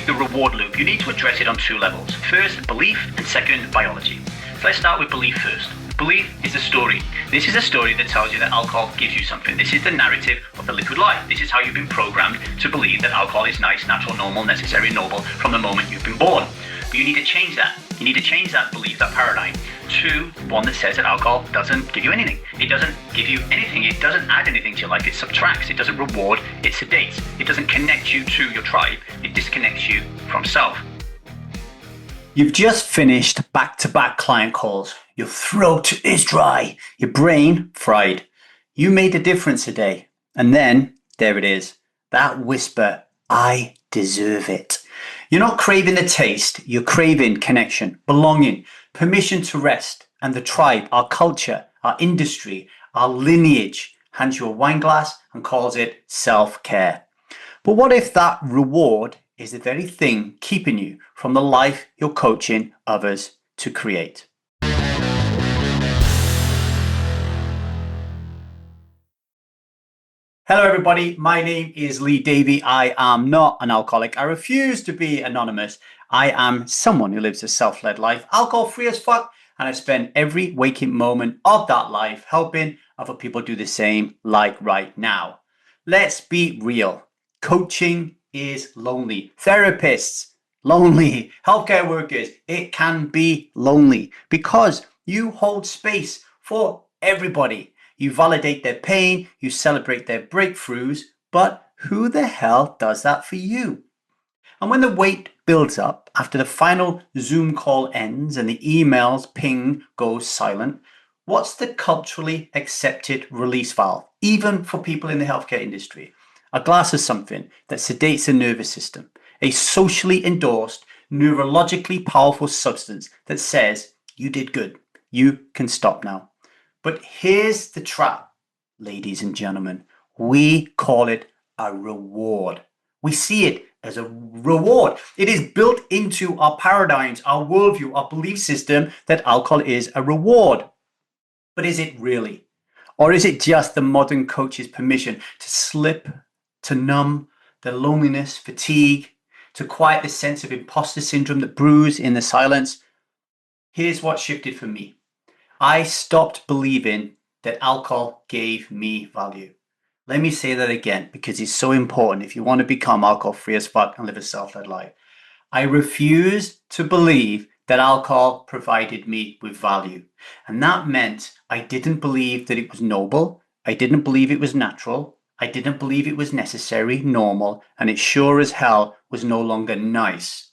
the reward loop, you need to address it on two levels. First, belief, and second, biology. So let's start with belief first. Belief is a story. This is a story that tells you that alcohol gives you something. This is the narrative of the liquid life. This is how you've been programmed to believe that alcohol is nice, natural, normal, necessary, noble from the moment you've been born. But you need to change that. You need to change that belief, that paradigm, to one that says that alcohol doesn't give you anything. It doesn't give you anything. It doesn't add anything to your life. It subtracts. It doesn't reward. It sedates. It doesn't connect you to your tribe. It disconnects you from self. You've just finished back-to-back client calls. Your throat is dry. Your brain fried. You made a difference today. And then, there it is. That whisper, I deserve it. You're not craving the taste. You're craving connection, belonging, permission to rest. And the tribe, our culture, our industry, our lineage, hands you a wine glass and calls it self-care. But what if that reward is the very thing keeping you from the life you're coaching others to create? Hello everybody, my name is Lee Davy. I am not an alcoholic. I refuse to be anonymous. I am someone who lives a self-led life, alcohol-free as fuck, and I spend every waking moment of that life helping other people do the same, like right now. Let's be real. Coaching is lonely. Therapists, lonely. Healthcare workers, it can be lonely because you hold space for everybody. You validate their pain, you celebrate their breakthroughs, but who the hell does that for you? And when the weight builds up after the final Zoom call ends and the emails ping goes silent, what's the culturally accepted release valve, even for people in the healthcare industry? A glass of something that sedates the nervous system, a socially endorsed, neurologically powerful substance that says, you did good, you can stop now. But here's the trap, ladies and gentlemen. We call it a reward. We see it as a reward. It is built into our paradigms, our worldview, our belief system that alcohol is a reward. But is it really? Or is it just the modern coach's permission to slip, to numb the loneliness, fatigue, to quiet the sense of imposter syndrome that brews in the silence? Here's what shifted for me. I stopped believing that alcohol gave me value. Let me say that again because it's so important if you want to become alcohol-free as fuck and live a self-led life. I refused to believe that alcohol provided me with value. And that meant I didn't believe that it was noble. I didn't believe it was natural. I didn't believe it was necessary, normal, and it sure as hell was no longer nice.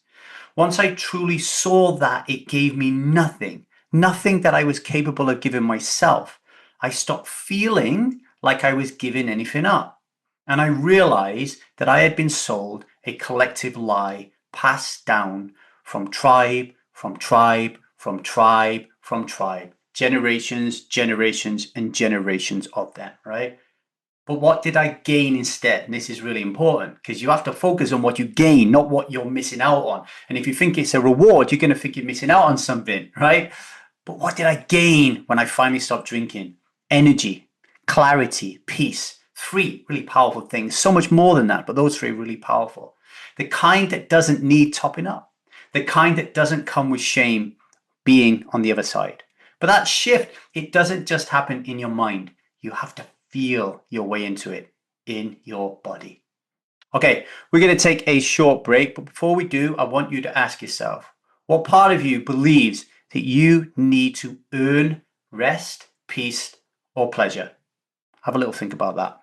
Once I truly saw that it gave me nothing that I was capable of giving myself, I stopped feeling like I was giving anything up. And I realized that I had been sold a collective lie passed down from tribe, generations, and generations of them, right? But what did I gain instead? And this is really important because you have to focus on what you gain, not what you're missing out on. And if you think it's a reward, you're going to think you're missing out on something, right? But what did I gain when I finally stopped drinking? Energy, clarity, peace. 3 really powerful things. So much more than that, but those 3 are really powerful. The kind that doesn't need topping up. The kind that doesn't come with shame being on the other side. But that shift, it doesn't just happen in your mind. You have to feel your way into it in your body. Okay, we're going to take a short break, but before we do, I want you to ask yourself, what part of you believes that you need to earn rest, peace, or pleasure? Have a little think about that.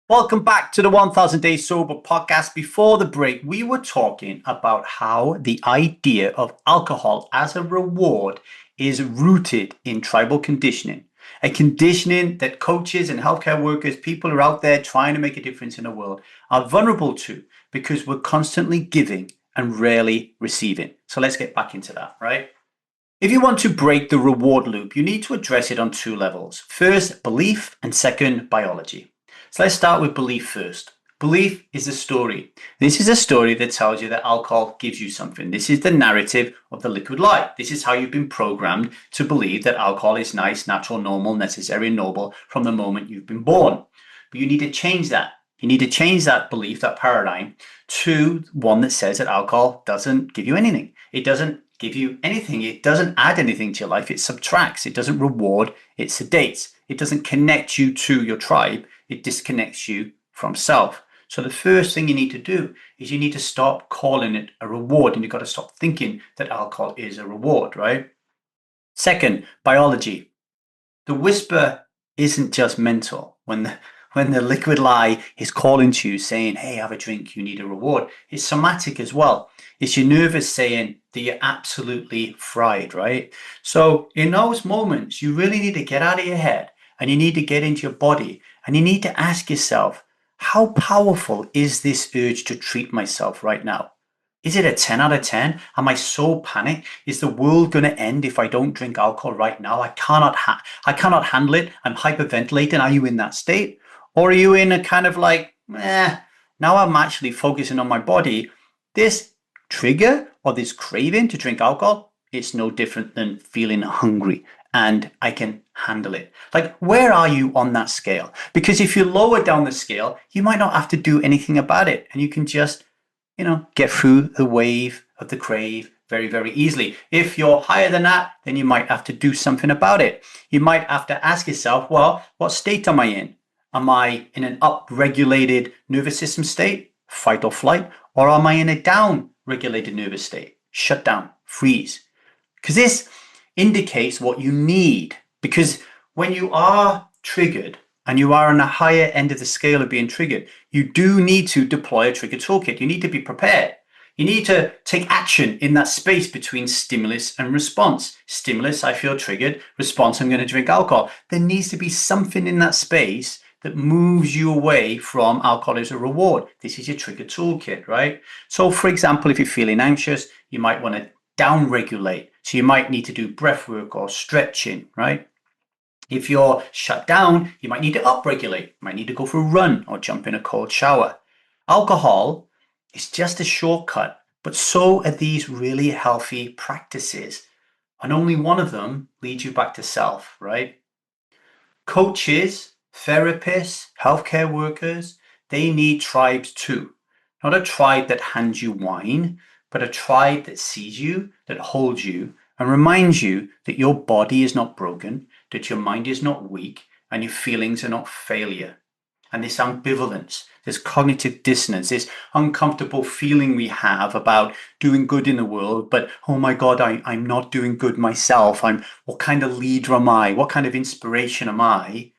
Welcome back to the 1000 Days Sober podcast. Before the break, we were talking about how the idea of alcohol as a reward is rooted in tribal conditioning, a conditioning that coaches and healthcare workers, people who are out there trying to make a difference in the world, are vulnerable to because we're constantly giving and rarely receiving. So let's get back into that, right? If you want to break the reward loop, you need to address it on 2 levels. First, belief, and second, biology. So let's start with belief first. Belief is a story. This is a story that tells you that alcohol gives you something. This is the narrative of the liquid life. This is how you've been programmed to believe that alcohol is nice, natural, normal, necessary, noble from the moment you've been born. But you need to change that. You need to change that belief, that paradigm, to one that says that alcohol doesn't give you anything. It doesn't give you anything. It doesn't add anything to your life. It subtracts. It doesn't reward. It sedates. It doesn't connect you to your tribe. It disconnects you from self. So the first thing you need to do is you need to stop calling it a reward, and you've got to stop thinking that alcohol is a reward, right? Second, biology. The whisper isn't just mental. When the liquid lie is calling to you saying, hey, have a drink, you need a reward, it's somatic as well. It's your nervous saying that you're absolutely fried, right? So in those moments, you really need to get out of your head and you need to get into your body and you need to ask yourself, how powerful is this urge to treat myself right now? Is it a 10 out of 10? Am I so panicked? Is the world going to end if I don't drink alcohol right now? I cannot handle it. I'm hyperventilating. Are you in that state? Or are you in a kind of like, now I'm actually focusing on my body. This trigger or this craving to drink alcohol, it's no different than feeling hungry and I can handle it. Like, where are you on that scale? Because if you lower down the scale, you might not have to do anything about it and you can just get through the wave of the crave very, very easily. If you're higher than that, then you might have to do something about it. You might have to ask yourself, well, what state am I in? Am I in an up-regulated nervous system state, fight or flight, or am I in a down-regulated nervous state, shut down, freeze? Because this indicates what you need. Because when you are triggered, and you are on a higher end of the scale of being triggered, you do need to deploy a trigger toolkit. You need to be prepared. You need to take action in that space between stimulus and response. Stimulus, I feel triggered. Response, I'm going to drink alcohol. There needs to be something in that space that moves you away from alcohol as a reward. This is your trigger toolkit, right? So for example, if you're feeling anxious, you might want to down-regulate. So you might need to do breath work or stretching, right? If you're shut down, you might need to upregulate. You might need to go for a run or jump in a cold shower. Alcohol is just a shortcut, but so are these really healthy practices. And only one of them leads you back to self, right? Coaches, therapists, healthcare workers, they need tribes too. Not a tribe that hands you wine, but a tribe that sees you, that holds you, and reminds you that your body is not broken, that your mind is not weak, and your feelings are not failure. And this ambivalence, this cognitive dissonance, this uncomfortable feeling we have about doing good in the world, but oh my God, I'm not doing good myself. What kind of leader am I? What kind of inspiration am I?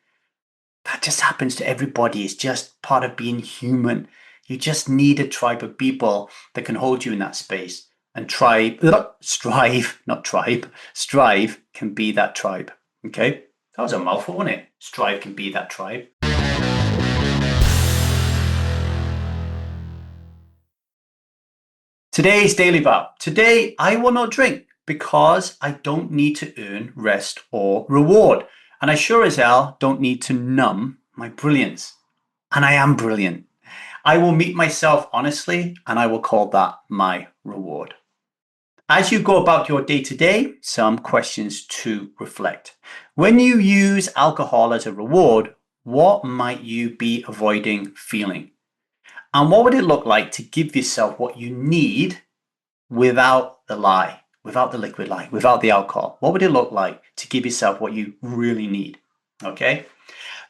That just happens to everybody. It's just part of being human. You just need a tribe of people that can hold you in that space. And strive can be that tribe. Okay? That was a mouthful, wasn't it? Strive can be that tribe. Today's daily vow. Today, I will not drink because I don't need to earn rest or reward. And I sure as hell don't need to numb my brilliance. And I am brilliant. I will meet myself honestly, and I will call that my reward. As you go about your day to day, some questions to reflect. When you use alcohol as a reward, what might you be avoiding feeling? And what would it look like to give yourself what you need without the lie, without the liquid lie, without the alcohol? What would it look like to give yourself what you really need? Okay.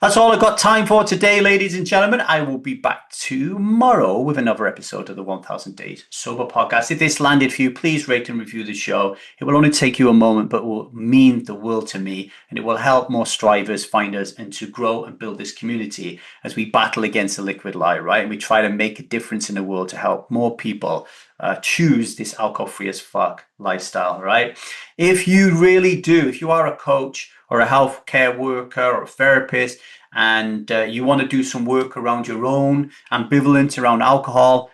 That's all I've got time for today, ladies and gentlemen. I will be back tomorrow with another episode of the 1000 Days Sober podcast. If this landed for you, please rate and review the show. It will only take you a moment, but will mean the world to me. And it will help more strivers find us and to grow and build this community as we battle against the liquid lie, right? And we try to make a difference in the world to help more people choose this alcohol-free as fuck lifestyle, right? If you really do, if you are a coach or a healthcare worker or a therapist, and you want to do some work around your own ambivalence around alcohol,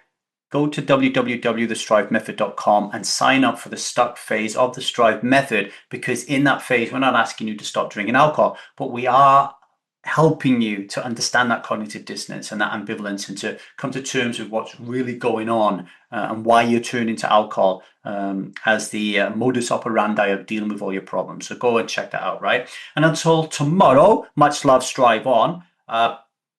go to www.thestrivemethod.com and sign up for the stuck phase of the Strive Method, because in that phase, we're not asking you to stop drinking alcohol, but we are helping you to understand that cognitive dissonance and that ambivalence and to come to terms with what's really going on and why you're turning to alcohol as the modus operandi of dealing with all your problems. So go and check that out, right? And until tomorrow, much love, strive on.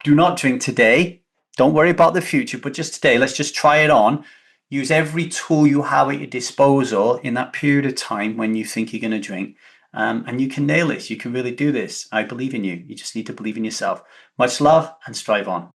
do not drink today. Don't worry about the future, but just today, let's just try it on. Use every tool you have at your disposal in that period of time when you think you're going to drink. And you can nail this. You can really do this. I believe in you. You just need to believe in yourself. Much love and strive on.